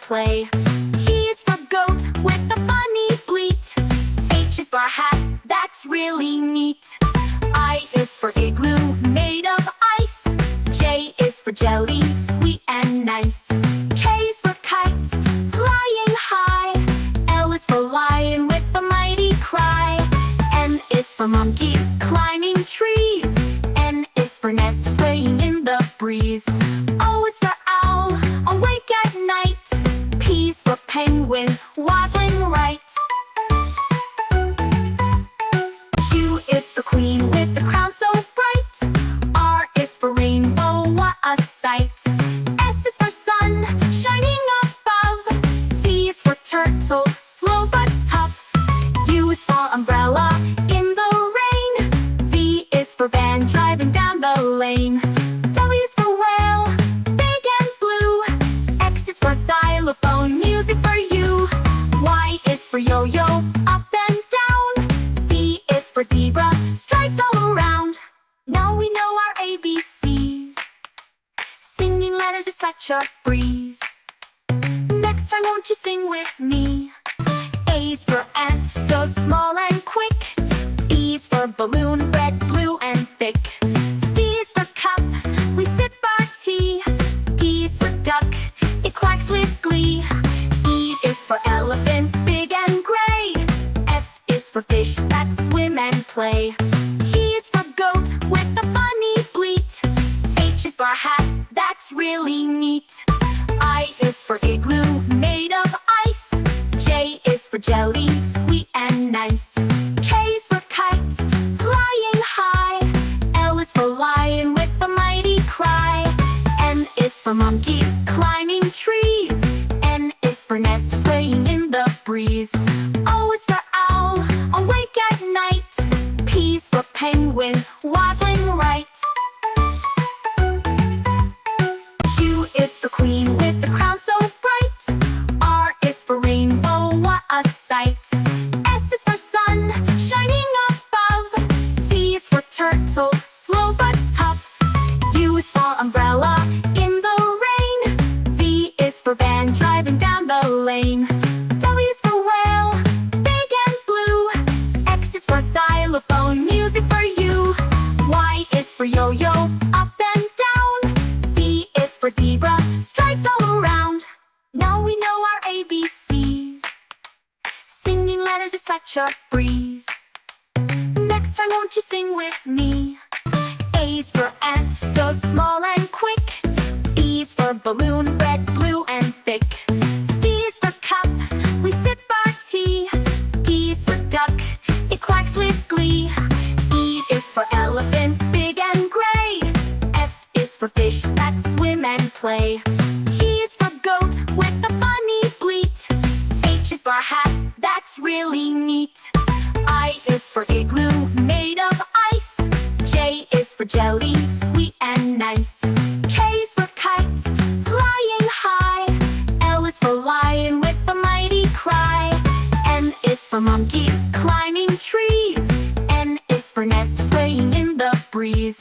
play. G is for goat with a funny bleat. H is for hat, that's really neat. I is for igloo, made of ice. J is for jelly, sweet and nice. K is for kite, flying high. L is for lion with a mighty cry. M is for monkey, climbing trees. N is for nest, swaying in the breeze. O is for owl, awake at night. P is for penguin, waddling right. Q is for queen with the crown so bright. R is for rainbow, what a sight. S is for sun, shining above. T is for turtle, slow but tough. U is for umbrella, in the rain. V is for van, driving down the lane. W is for whale, big and blue. X is for xylophone, music for you. Y is for yo-yo, up and down. Z is for zebra, striped all around. Now we know our ABCs. Singing letters is such a breeze. Next time won't you sing with me? A is for ant, so small and quick. B is for balloon, red, blue and thick. C is for cup, we sip our tea. D is for duck, it quacks with glee. E is for elephant, big and gray. F is for fish that swim and play. G is for goat with a funny bleat. H is for hat, that's really neat. I is for igloo, made of ice. J is for jelly, sweet and nice. K is for kite, flying high. L is for lion with a mighty cry. M is for monkey, climbing trees. N is for nest, swaying in the breeze. O is for owl, awake at night. P is for penguin, waddling right. Q is for queen with the crown so bright. R is for rainbow, what a sight. S is for sun, shining above. T is for turtle, slow but tough. U is for umbrella, in the rain. V is for van, driving down the lane. W is for whale, big and blue. X is for xylophone, music for you. Y is for yo-yo, up and down. Z is for zebra, striped all around. Now we know our ABCs. Singing letters is such a breeze. Next time won't you sing with me? A is for ant, so small and quick. B is for balloon, red, blue and thick. C is for cup, we sip our tea. D is for duck, it quacks with glee. E is for elephant, big and gray. F is for fish that swim and play. G is for goat with a funny bleat. H is for hat, that's really neat. I is for igloo, made of ice. J is for jelly, sweet and nice. K is for kite, flying high. L is for lion with a mighty cry. M is for monkey, climbing trees. N is for nest, swaying in the breeze.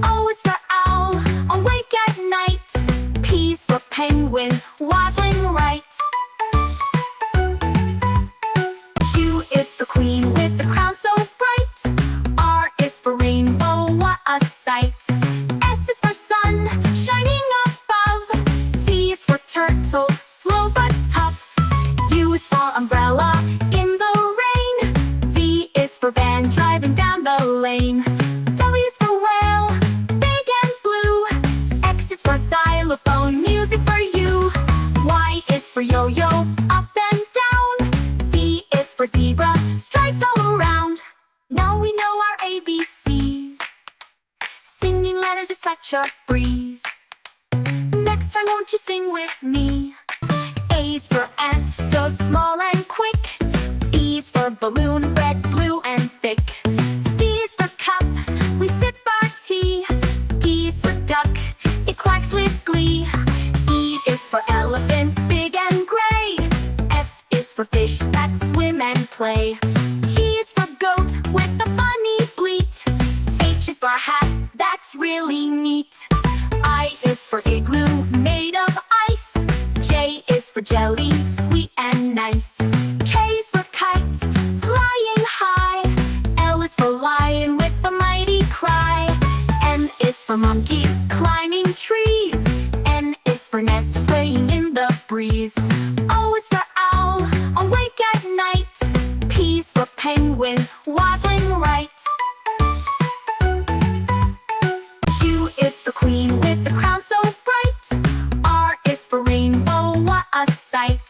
O is for owl, awake at night. P is for penguin, waddling right. Q is for queen with the crown so bright. R is for rainbow, what a sight. S is for sun, shining above. T is for turtle, slow but tough. U is for umbrella, in the rain. V is for van, driving down the lane. W is for whale, big and blue. X is for xylophone, music for you. Y is for yo-yo, up and down. Z is for zebra, striped all around. Now we know our ABCs. Singing letters is such a breeze. Next time won't you sing with me? A is for ant, so small and quick. B is for balloon, red, blue and thick. C is for cup, we sip our tea. D is for duck, it quacks with glee. E is for elephant, big and gray. F is for fish that swim and play. G is for goat with a funny bleat. H is for hat, that's really neat. I is for igloo, made of ice. J is for jelly, sweet and nice. K is for kite, flying high. L is for lion with a mighty cry. M is for monkey, climbing trees. N is for nest, swaying in the breeze. O is for owl, awake at night. P is for penguin, waddling right. Q is for queen with the crown so bright. R is for rainbow, what a sight.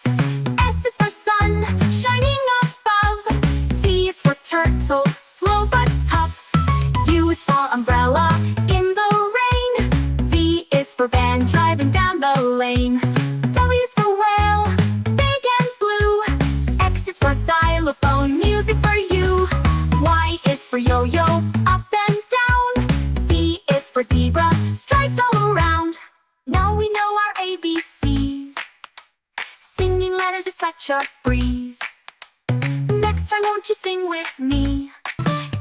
S is for sun, shining above. T is for turtle, slow but tough. U is for umbrella, in the rain. V is for van, driving down the lane. W is for whale, big and blue. X is for xylophone, music for you. Y is for yo-yo, up and down. Z is for zebra, striped all around. Now we know our ABCs. Singing letters is such a breeze. Next time won't you sing with me?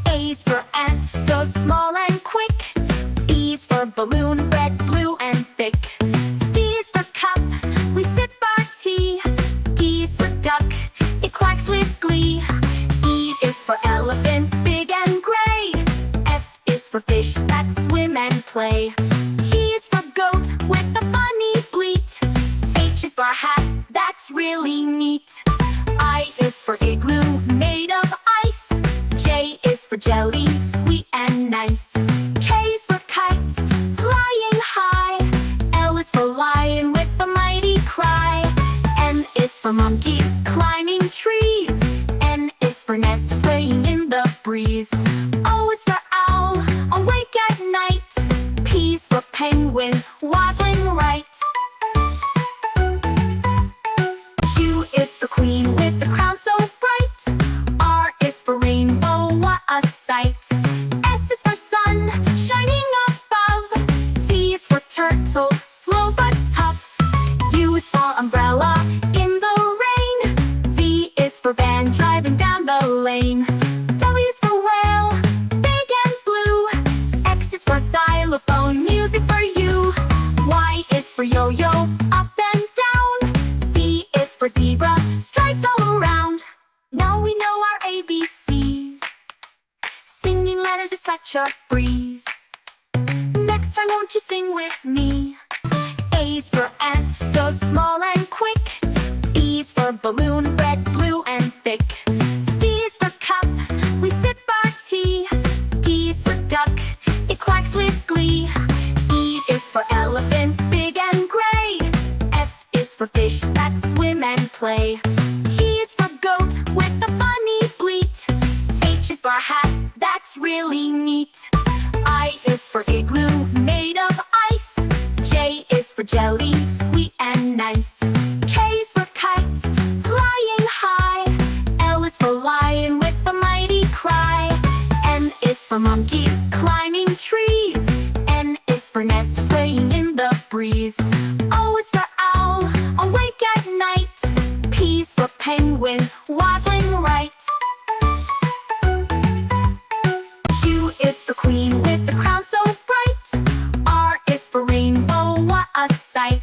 A is for ant, so small and quick. B is for balloon, red, blue and thick. C is for cup, we sip our tea. D is for duck, it quacks with glee. E is for elephant, big and gray. F is for fish that swim and play. G is for goat with a funny bleat. H is for hat, that's really neat. I is for igloo, made of ice. J is for jelly, sweet and nice. K is for kite, flying high. L is for lion with a mighty cry. M is for monkey, climbing trees. N is for nest, swaying in the breeze. O is for owl, awake at night. P is for penguin, waddling right. Q is for queen with the crown so bright. R is for rainbow, what a sight. S is for sun, shining above. T is for turtle, slow but tough. U is for umbrella, in the rain. V is for van, driving down the lane. W is for whale, big and blue. X is for xylophone, music for you. Y is for yo-yo, up and down. Z is for zebra, striped all around. Now we know our ABCs. Singing letters is such a breeze. Next time won't you sing with me? A is for ant, so small and quick. B is for balloon, red, blue and thick. C is for cup, we sip our tea. D is for duck, it quacks with glee. E is for elephant, big and gray. F is for fish that swim and play. G is for goat with a funny bleat. H is for hat, that's really neat. I is for igloo, made of ice. J is for jelly, sweet and nice. K is for kite, flying high. L is for lion with a mighty cry. M is for monkey, climbing trees. N is for nest, swaying in the breeze. O is for owl, awake at night. P is for penguin, waddling right. Q is for queen with the crown so bright. R is for rainbow, what a sight.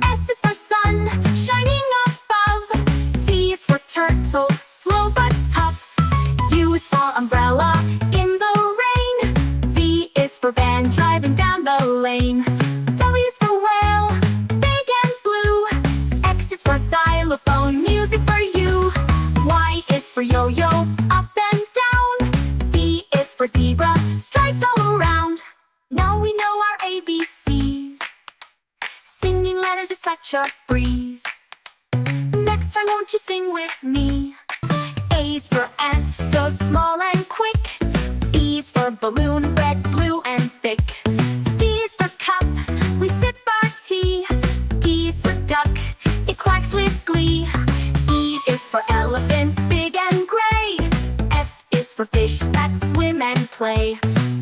S is for sun, shining above. T is for turtle, slow but tough. U is for umbrella, in the rain. V is for van, driving down the lane. W is for whale, big and blue. X is for xylophone, music for you. Y is for yo-yo, up and down. Z is for zebra, striped all around. Now we know our ABCs. Singing letters is such a breeze. Next time won't you sing with me? A is for ant, so small and quick. B is for balloon, red, blue and thick. C is for cup, we sip our tea. D is for duck, it quacks with glee. E is for elephant, big and gray. F is for fish that swim and play.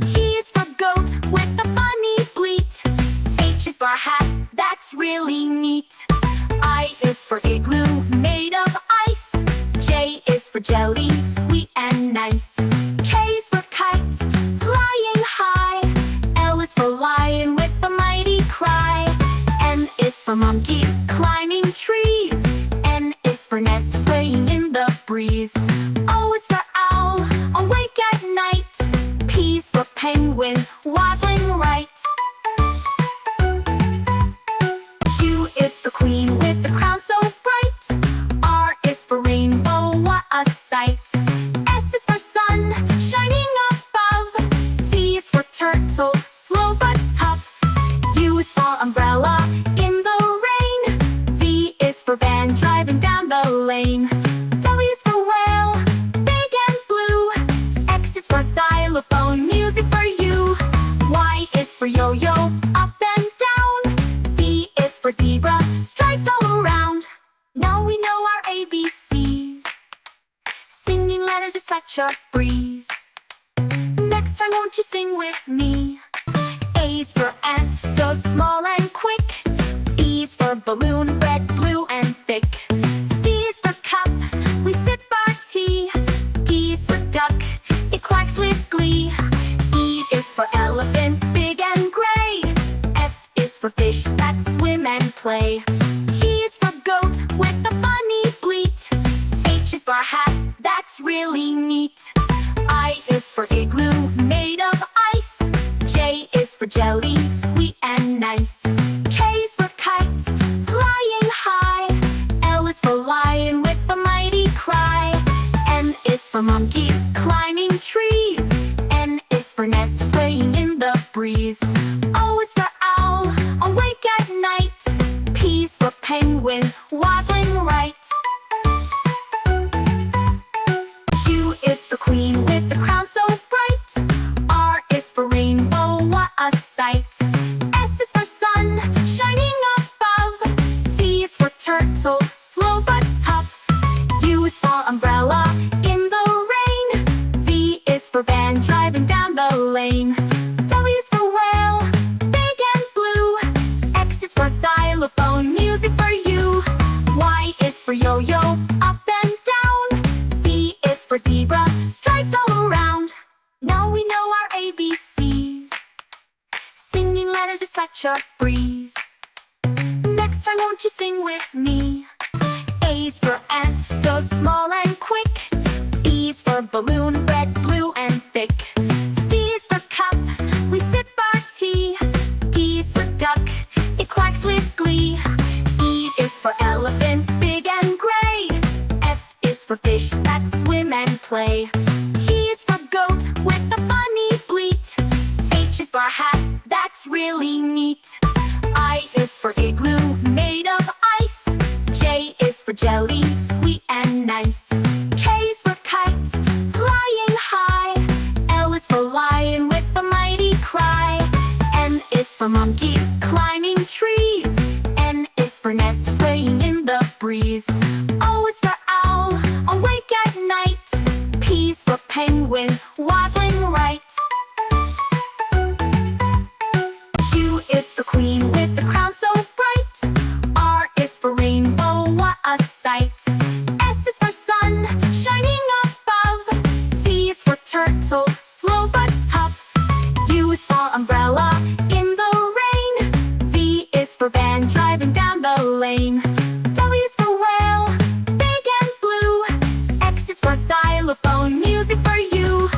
G is for goat with a funny bleat. H is for hat, that's really neat. I is for igloo, made of ice. J is for jelly, sweet and nice. K is for kite, flying high. L is for lion with a mighty cry. M is for monkey, climbing trees. for nest, swaying in the breeze. O is for owl, awake at night. P is for penguin, waddling right. Q is the queen with the crown so bright. R is for rainbow, what a sight. S is for sun, shining above. T is for turtle, slow but tough. U is for umbrella, in the rain. V is for van, driving down the lane. W is for whale, big and blue. X is for xylophone, music for you. Y is for yo-yo, up and down. Z is for zebra, striped all around. Now we know our ABCs. Singing letters is such a breeze. Next time won't you sing with me? A is for ant, so small and quick. B is for balloon, red, blue and thick. C is for cup, we sip our tea. D is for duck, it quacks with glee. E is for elephant, big and gray. F is for fish that swim and play. G is for goat with a funny bleat. H is for hat, that's really neat. I is for igloo, made of ice. J is for jelly, sweet and nice. K is for kite, flying high. L is for lion with a mighty cry. M is for monkey, climbing trees. N is for nest, swaying in the breeze. O is for owl, awake at night. P is for penguin, waddling right. Q is the queen with the crown so bright. R is for rainbow, what a sight. S is for sun, shining above. T is for turtle, slow but tough. U is for umbrella, in the rain. V is for van, driving down the lane. W is for whale, big and blue. X is for xylophone, music for you. Y is for yo-yo, up and down. Z is for zebra, striped all around. Now we know our ABCs. Singing letters is such a breeze. Next time won't you sing with me? A is for ant, so small and quick. B is for balloon, red, blue and thick. C is for cup, we sip our tea. D is for duck, it quacks with glee. E is for elephant, big and gray. F is for fish that swim and play. G is for goat with a funny bleat. H is for hat, that's really neat. I is for igloo, made of ice. J is for jelly, sweet and nice. K is for kite, flying high. L is for lion with a mighty cry. M is for monkey, climbing trees. N is for nest, swaying in the breeze. O is for owl, awake at night. P is for penguin, waddling right. Q is the queen with the crown so bright. R is for rainbow, what a sight. S is for sun, shining above. T is for turtle, slow but tough. U is for umbrella, in the rain. V is for van, driving down the lane. W is for whale, big and blue. X is for xylophone, music for you.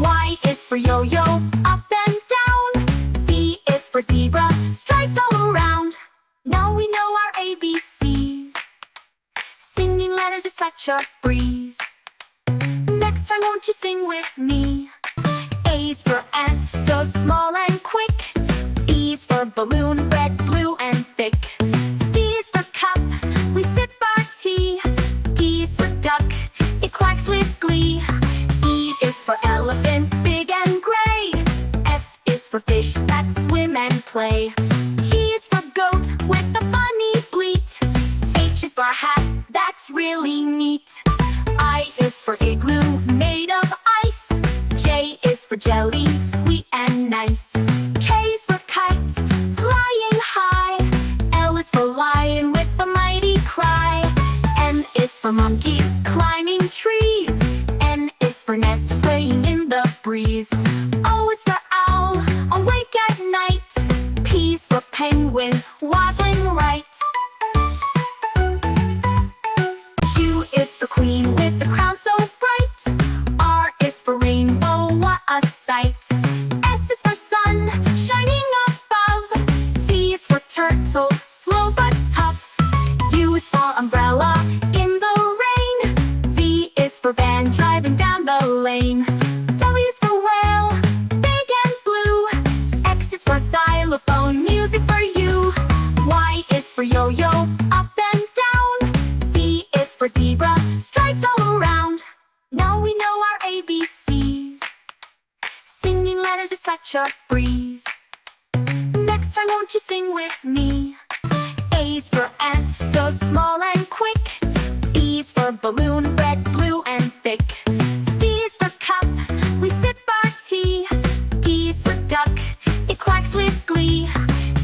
Y is for yo-yo, up and down. Z is for zebra, striped all around. Now we know our ABCs. Singing letters is such a breeze. Next time won't you sing with me? A is for ant, so small and quick. B is for balloon, red, blue and thick. C is for cup, we sip our tea. D is for duck, it quacks with glee. E is for elephant, big and gray. F is for fish that swim and play. G is for goat with a funny bleat. H is for hat, that's really neat. I is for igloo, made of ice. J is for jelly, sweet and nice. K is for kite, flying high. L is for lion with a mighty cry. M is for monkey, climbing trees. N is for nest, swaying in the breeze. O is for owl, awake at night. P is for penguin, waddling right. Q such a breeze. Next time won't you sing with me? A's for ant, so small and quick. B's for balloon, red, blue, and thick. C's for cup, we sip our tea. D's for duck, it quacks with glee.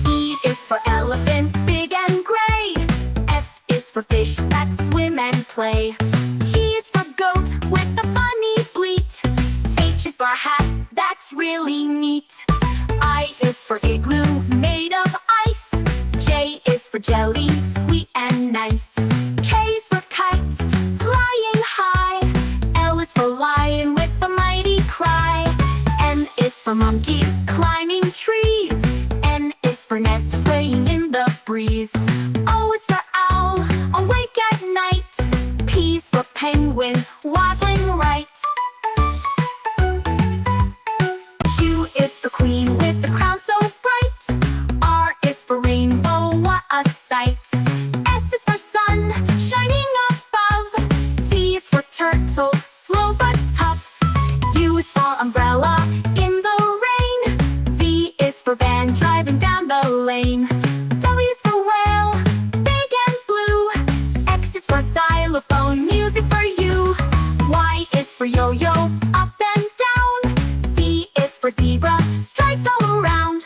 E is for elephant, big and gray. F is for fish that swim and play. G is for goat with a funny bleat. H is for hat, that's really neat. I is for igloo, made of ice. J is for jelly, sweet and nice. K is for kite, flying high. L is for lion with a mighty cry. M is for monkey, climbing trees. N is for nest, swaying in the breeze. O is for owl, awake at night. P is for penguin, waddling right. Q is for queen with the crown so bright. R is for rainbow, what a sight. S is for sun, shining above. T is for turtle, slow but tough. U is for umbrella, in the rain. V is for van, driving down the lane. W is for whale, big and blue. X is for xylophone, music for you. Y is for yo-yo, up and down. Z is for zebra, striped all around.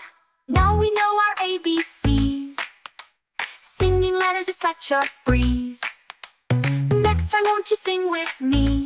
Now we know our ABCs. Singing letters is such a breeze. Next time won't you sing with me?